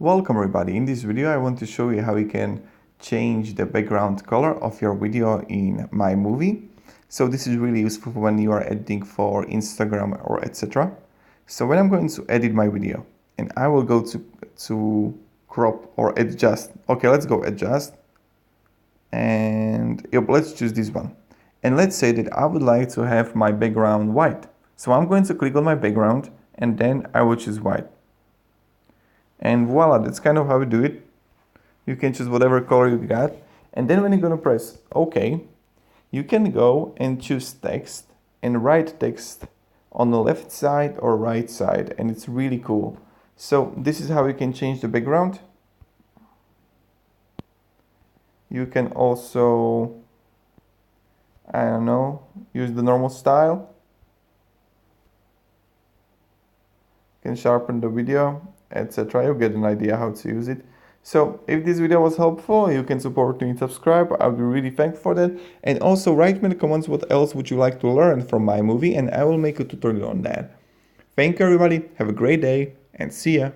Welcome everybody. In this video I want to show you how you can change the background color of your video in MyMovie. So this is really useful when you are editing for Instagram or etc. So when I'm going to edit my video and I will go to crop or adjust. Okay, let's go adjust and let's choose this one. And let's say that I would like to have my background white. So I'm going to click on my background and then I will choose white. And voila, that's kind of how we do it. You can choose whatever color you got. And then when you're going to press OK, you can go and choose text and write text on the left side or right side. And it's really cool. So this is how you can change the background. You can also, I don't know, use the normal style. You can sharpen the video, etc. You'll get an idea how to use it. So if this video was helpful, you can support me and subscribe. I'll be really thankful for that. And also write me in the comments what else would you like to learn from MyMovie, and I will make a tutorial on that. Thank you everybody, have a great day and see ya.